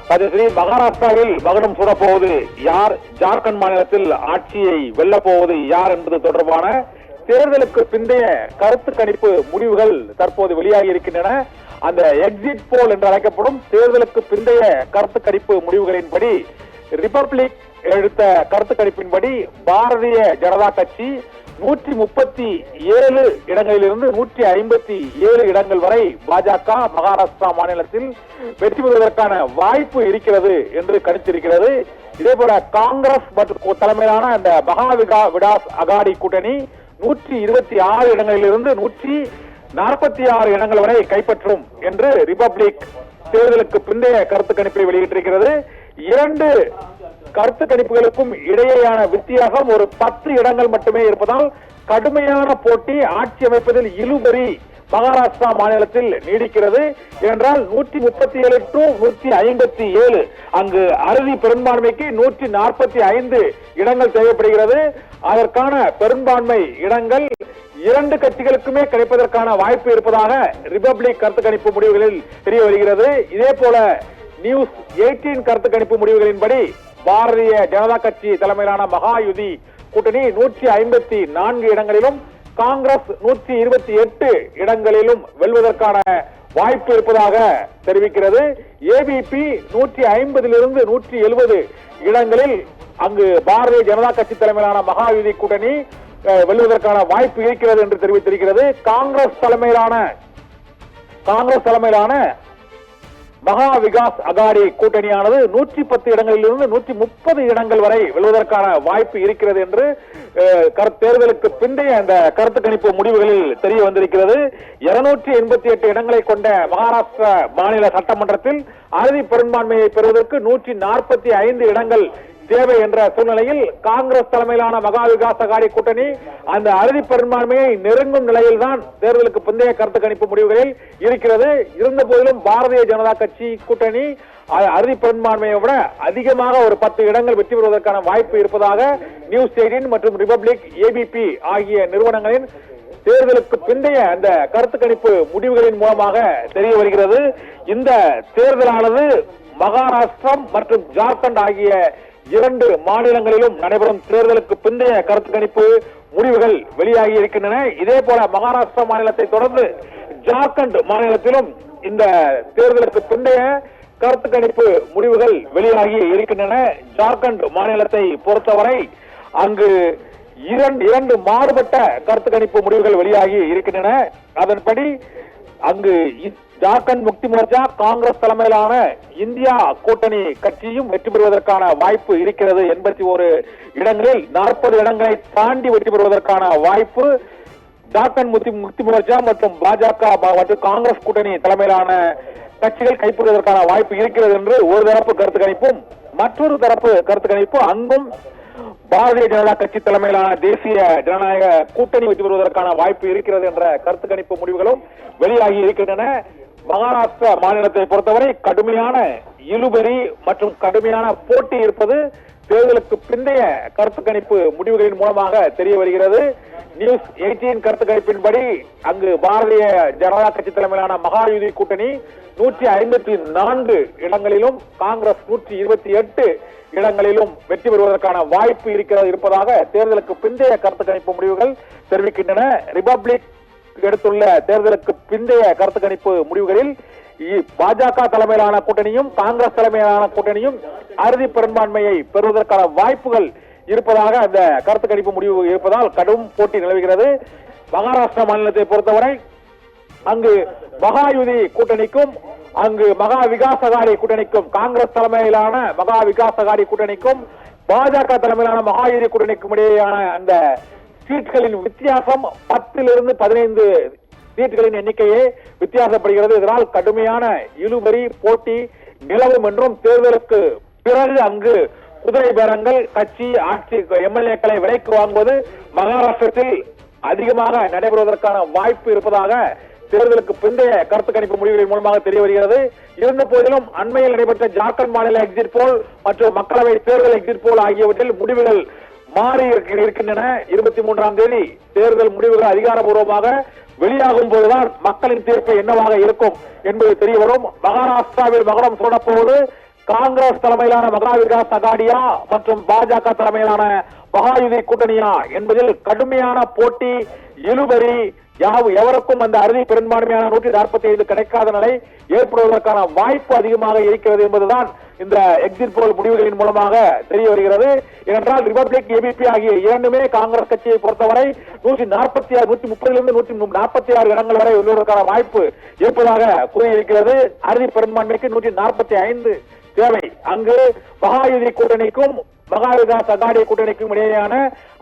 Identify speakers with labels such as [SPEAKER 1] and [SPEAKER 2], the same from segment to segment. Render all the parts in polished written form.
[SPEAKER 1] ராஜஸ்ரீ, மகாராஷ்டிராவில் மகுடம் சூடப்போவது யார், ஜார்க்கண்ட் மாநிலத்தில் ஆட்சியை வெல்லப் போவது யார் என்பது தொடர்பான தேர்தலுக்கு பிந்தைய கருத்து கணிப்பு முடிவுகள் தற்போது வெளியாகி இருக்கின்றன. அந்த எக்ஸிட் போல் என்று அழைக்கப்படும் தேர்தலுக்கு பிந்தைய கருத்து கணிப்பு முடிவுகளின்படி, ரிபப்ளிக் எடுத்த கருத்து கணிப்பின்படி பாரதிய ஜனதா கட்சி 137 இடங்களிலிருந்து 157 இடங்கள் வரை பாஜக மகாராஷ்டிரா மாநிலத்தில் வெற்றி பெறுவதற்கான வாய்ப்பு இருக்கிறது என்று கணித்திருக்கிறது. இதே போல காங்கிரஸ் மற்றும் தலைமையிலான அந்த மகா விகாஸ் அகாடி கூட்டணி 126 இடங்களிலிருந்து 146 இடங்கள் வரை கைப்பற்றும் என்று ரிபப்ளிக் தேர்தலுக்கு பிந்தைய கருத்து கணிப்பை வெளியிட்டிருக்கிறது. இரண்டு கருத்து கணிப்புகளுக்கும் இடையேயான வித்தியாசம் ஒரு 10 இடங்கள் மட்டுமே இருப்பதால் கடுமையான போட்டி ஆட்சி அமைப்பதில் இழுபறி மகாராஷ்டிரா மாநிலத்தில் நீடிக்கிறது. என்றால் 137 to 157 அங்கு அறுதி பெரும்பான்மைக்கு 145 இடங்கள் தேவைப்படுகிறது. அதற்கான பெரும்பான்மை இடங்கள் இரண்டு கட்சிகளுக்குமே கிடைப்பதற்கான வாய்ப்பு இருப்பதாக ரிபப்ளிக் கருத்து கணிப்பு முடிவுகளில் தெரிய வருகிறது. இதே போல நியூஸ் 18 கருத்து கணிப்பு முடிவுகளின்படி பாரதிய ஜனதா கட்சி தலைமையிலான மகாயுதி கூட்டணி 154 இடங்களிலும் காங்கிரஸ் 128 இடங்களிலும் வெல்வதற்கான வாய்ப்பு இருப்பதாக தெரிவிக்கிறது. ஏபிபி 150 to 170 இடங்களில் அங்கு பாரதிய ஜனதா கட்சி தலைமையிலான மகாயுதி கூட்டணி வெல்வதற்கான வாய்ப்பு இருக்கிறது என்று தெரிவித்திருக்கிறது. காங்கிரஸ் தலைமையிலான மகா விகாஸ் அகாடி கூட்டணியானது 110 இடங்களிலிருந்து 130 இடங்கள் வரை வெல்வதற்கான வாய்ப்பு இருக்கிறது என்று தேர்தலுக்கு பிந்தைய அந்த கருத்து கணிப்பு முடிவுகளில் தெரிய வந்திருக்கிறது. 288 இடங்களை கொண்ட மகாராஷ்டிரா மாநில சட்டமன்றத்தில் அறுதி பெரும்பான்மையை பெறுவதற்கு 145 இடங்கள் தேவை என்ற சூழ்நிலையில் காங்கிரஸ் தலைமையிலான மகா விகாஸ் அகாடி கூட்டணி அந்த அறுதி பெரும்பான்மையை நெருங்கும் நிலையில் தான் தேர்தலுக்கு பிந்தைய கருத்து கணிப்பு முடிவுகளில் இருக்கிறது. இருந்த போதிலும் பாரதிய ஜனதா கட்சி கூட்டணி அறுதி பெரும்பான்மையை விட அதிகமாக ஒரு 10 இடங்கள் வெற்றி பெறுவதற்கான வாய்ப்பு இருப்பதாக நியூஸ் 18 மற்றும் ரிபப்ளிக், ஏபிபி ஆகிய நிறுவனங்களின் தேர்தலுக்கு பிந்தைய அந்த கருத்து கணிப்பு முடிவுகளின் மூலமாக தெரிய வருகிறது. இந்த தேர்தலானது மகாராஷ்டிரம் மற்றும் ஜார்க்கண்ட் ஆகிய இரண்டு மாநிலங்களிலும் நடைபெறும் தேர்தலுக்கு பிந்தைய கருத்து கணிப்பு முடிவுகள் வெளியாகி இருக்கின்றன. இதே போல மகாராஷ்டிரா மாநிலத்தை தொடர்ந்து ஜார்க்கண்ட் மாநிலத்திலும் இந்த தேர்தலுக்கு பிந்தைய கருத்து கணிப்பு முடிவுகள் வெளியாகி இருக்கின்றன. ஜார்க்கண்ட் மாநிலத்தை பொறுத்தவரை அங்கு இரண்டு மாறுபட்ட கருத்து கணிப்பு முடிவுகள் வெளியாகி இருக்கின்றன. அதன்படி அங்கு ஜார்க்கண்ட் முக்தி மோர்ச்சா காங்கிரஸ் தலைமையிலான இந்தியா கூட்டணி கட்சியும் வெற்றி பெறுவதற்கான வாய்ப்பு இருக்கிறது. 81 இடங்களில் 40 இடங்களை தாண்டி வெற்றி பெறுவதற்கான வாய்ப்பு ஜார்க்கண்ட் முக்தி மோர்ச்சா மற்றும் பாஜக மற்றும் காங்கிரஸ் கூட்டணி தலைமையிலான கட்சிகள் கைப்பற்றுவதற்கான வாய்ப்பு இருக்கிறது என்று ஒரு தரப்பு கருத்து கணிப்பும், மற்றொரு தரப்பு கருத்து கணிப்பு அங்கும் பாரதிய ஜனதா கட்சி தலைமையிலான தேசிய ஜனநாயக கூட்டணி வெற்றி பெறுவதற்கான வாய்ப்பு இருக்கிறது என்ற கருத்து கணிப்பு முடிவுகளும் வெளியாகி இருக்கின்றன. மகாராஷ்டிரா மாநிலத்தை பொறுத்தவரை கடுமையான இழுபறி மற்றும் கடுமையான போட்டி இருப்பது தேர்தலுக்கு பிந்தைய கருத்து கணிப்பு முடிவுகளின் மூலமாக தெரிய வருகிறது. நியூஸ் 18 கருத்து கணிப்பின்படி அங்கு பாரதிய ஜனதா கட்சி தலைமையிலான மகாயுதி கூட்டணி 154 இடங்களிலும் காங்கிரஸ் 128 இடங்களிலும் வெற்றி பெறுவதற்கான வாய்ப்பு இருப்பதாக தேர்தலுக்கு பிந்தைய கருத்து கணிப்பு முடிவுகள் தெரிவிக்கின்றன. ரிபப்ளிக் எடுத்துள்ள தேர்தலுக்கு பிந்தைய கருத்து கணிப்பு முடிவுகளில் பாஜக தலைமையிலான கூட்டணியும் காங்கிரஸ் தலைமையிலான கூட்டணியும் அறுதி பெரும்பான்மையை பெறுவதற்கான வாய்ப்புகள் இருப்பதாக அந்த கருத்து கணிப்பு முடிவு இருப்பதால் கடும் போட்டி நிலவுகிறது. மகாராஷ்டிரா மாநிலத்தை பொறுத்தவரை அங்கு மகாயுதி கூட்டணிக்கும் அங்கு மகா விகாஸ் அகாடி கூட்டணிக்கும், காங்கிரஸ் தலைமையிலான மகா விகாஸ் அகாடி கூட்டணிக்கும் பாஜக தலைமையிலான மகாயுதி கூட்டணிக்கும் இடையேயான அந்த சீட்களின் வித்தியாசம் 10 to 15 சீட்டுகளின் எண்ணிக்கையே வித்தியாசப்படுகிறது. இதனால் கடுமையான இழுபறி போட்டி நிலவும் என்றும் தேர்தலுக்கு பிறகு அங்கு குதிரை பேரங்கள், கட்சி ஆட்சி எம்எல்ஏக்களை விலைக்கு வாங்குவது மகாராஷ்டிரத்தில் அதிகமாக நடைபெறுவதற்கான வாய்ப்பு இருப்பதாக தேர்தலுக்கு பிந்தைய கருத்து கணிப்பு முடிவுகளின் மூலமாக தெரிய வருகிறது. இருந்த போதிலும் அண்மையில் நடைபெற்ற ஜார்க்கண்ட் மாநில எக்ஸிட் போல் மற்றும் மக்களவை தேர்தல் எக்ஸிட் போல் ஆகியவற்றில் முடிவுகள் மாறி இருக்கின்றன. 23ஆம் தேதி தேர்தல் முடிவுகள் அதிகாரப்பூர்வமாக வெளியாகும் போதுதான் மக்களின் தீர்ப்பு என்னவாக இருக்கும் என்பது தெரிய வரும். மகாராஷ்டிராவில் மகுடம் சூடப்போவது காங்கிரஸ் தலைமையிலான மகா விகாஸ் அகாடியா மற்றும் பாஜக தலைமையிலான மகாயுதி கூட்டணியா என்பதில் கடுமையான போட்டி, இழுபறி, எவருக்கும் அந்த அறுதி பெரும்பான்மையான 145 கிடைக்காத நிலை ஏற்படுவதற்கான வாய்ப்பு அதிகமாக இருக்கிறது என்பதுதான் இந்த எக்ஸிட் போல் முடிவுகளின் மூலமாக தெரிய வருகிறது. ஏனென்றால் ரிபப்ளிக், ஏபிபி ஆகிய இரண்டுமே காங்கிரஸ் கட்சியை பொறுத்தவரை 146, 130 146 இடங்கள் வரை வருவதற்கான வாய்ப்பு இருப்பதாக கூறியிருக்கிறது. அறுதி பெரும்பான்மைக்கு 145 தேவை. அங்கு மகாயுதி கூட்டணிக்கும் மகா விகாஸ் அகாடி கூட்டணிக்கும் இடையேயான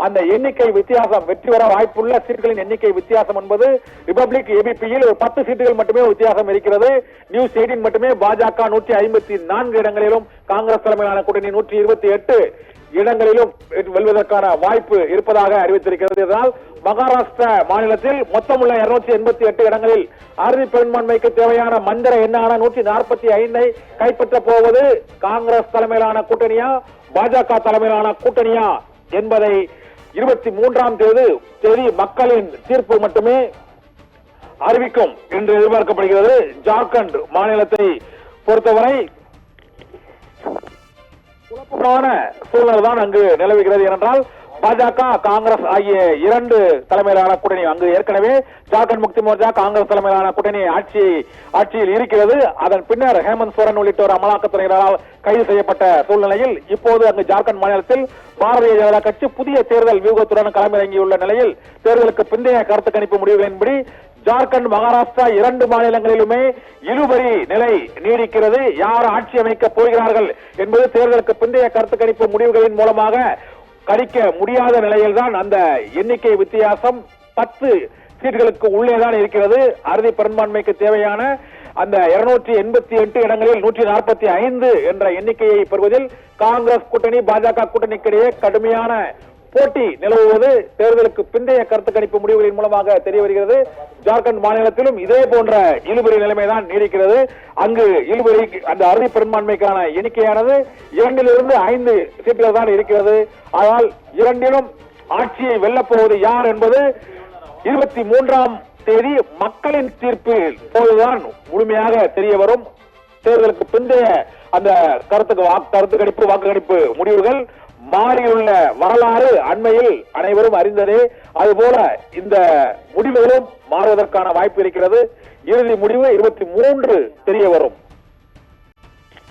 [SPEAKER 1] அந்த எண்ணிக்கை வித்தியாசம், வெற்றி பெற வாய்ப்புள்ள சீட்டுகளின் எண்ணிக்கை வித்தியாசம் என்பது ரிபப்ளிக், ஏபிபியில் ஒரு 10 சீட்டுகள் மட்டுமே வித்தியாசம் இருக்கிறது. நியூஸ் 18 மட்டுமே பாஜக 154 இடங்களிலும், காங்கிரஸ் தலைமையிலான கூட்டணி 128 இடங்களிலும் வெல்வதற்கான வாய்ப்பு இருப்பதாக அறிவித்திருக்கிறது. இதனால் மகாராஷ்டிரா மாநிலத்தில் மொத்தமுள்ள 288 இடங்களில் அறுதி பெரும்பான்மைக்கு தேவையான மந்திர எண்ணான 145 கைப்பற்ற போவது காங்கிரஸ் தலைமையிலான கூட்டணியா, பாஜக தலைமையிலான கூட்டணியா என்பதை 23ஆம் தேதி மக்களின் தீர்ப்பு மட்டுமே அறிவிக்கும் என்று எதிர்பார்க்கப்படுகிறது. ஜார்க்கண்ட் மாநிலத்தை பொறுத்தவரை குழப்பமான சூழ்நிலை தான் அங்கு நிலவுகிறது. ஏனென்றால் பாஜக, காங்கிரஸ் ஆகிய இரண்டு தலைமையிலான கூட்டணி அங்கு ஏற்கனவே ஜார்க்கண்ட் முக்தி மோர்ச்சா காங்கிரஸ் தலைமையிலான கூட்டணி ஆட்சியில் இருக்கிறது. அதன் பின்னர் ஹேமந்த் சோரன் உள்ளிட்டோர் அமலாக்கத்துறையினரால் கைது செய்யப்பட்ட சூழ்நிலையில் இப்போது அங்கு ஜார்க்கண்ட் மாநிலத்தில் பாரதிய ஜனதா கட்சி புதிய தேர்தல் வியூகத்துடன் களமிறங்கியுள்ள நிலையில் தேர்தலுக்கு பிந்தைய கருத்து கணிப்பு முடிவுகளின்படி ஜார்க்கண்ட், மகாராஷ்டிரா இரண்டு மாநிலங்களிலுமே இழுபறி நிலை நீடிக்கிறது. யார் ஆட்சி அமைக்கப் போகிறார்கள் என்பது தேர்தலுக்கு பிந்தைய கருத்து கணிப்பு முடிவுகளின் மூலமாக கணிக்க முடியாத நிலையில்தான் அந்த எண்ணிக்கை வித்தியாசம் 10 சீட்டுகளுக்கு உள்ளேதான் இருக்கிறது. அறுதி பெரும்பான்மைக்கு தேவையான அந்த 288 இடங்களில் 145 என்ற எண்ணிக்கையை பெறுவதில் காங்கிரஸ் கூட்டணி, பாஜக கூட்டணிக்கிடையே கடுமையான போட்டி நிலவுவது தேர்தலுக்கு பிந்தைய கருத்து கணிப்பு முடிவுகளின் மூலமாக தெரிய வருகிறது. ஜார்க்கண்ட் மாநிலத்திலும் இதே போன்ற இழுபறி நிலைமைதான் நீடிக்கிறது. அங்கு இழுபறி அந்த அறுதி பெரும்பான்மைக்கான எண்ணிக்கையானது 2 - 5 சீட்டுகள் தான் இருக்கிறது. ஆனால் இரண்டிலும் ஆட்சியை வெல்லப்போவது யார் என்பது 23ஆம் தேதி மக்களின் தீர்ப்பில் போதுதான் முழுமையாக தெரிய வரும். தேர்தலுக்கு பிந்தைய அந்த கருத்து கணிப்பு, வாக்கு கணிப்பு முடிவுகள் மாறியுள்ள வரலாறு அண்மையில் அனைவரும் அறிந்ததே. அதுபோல இந்த முடிவுகளும் மாறுவதற்கான வாய்ப்பு இருக்கிறது. இறுதி முடிவு 23 தெரிய வரும்.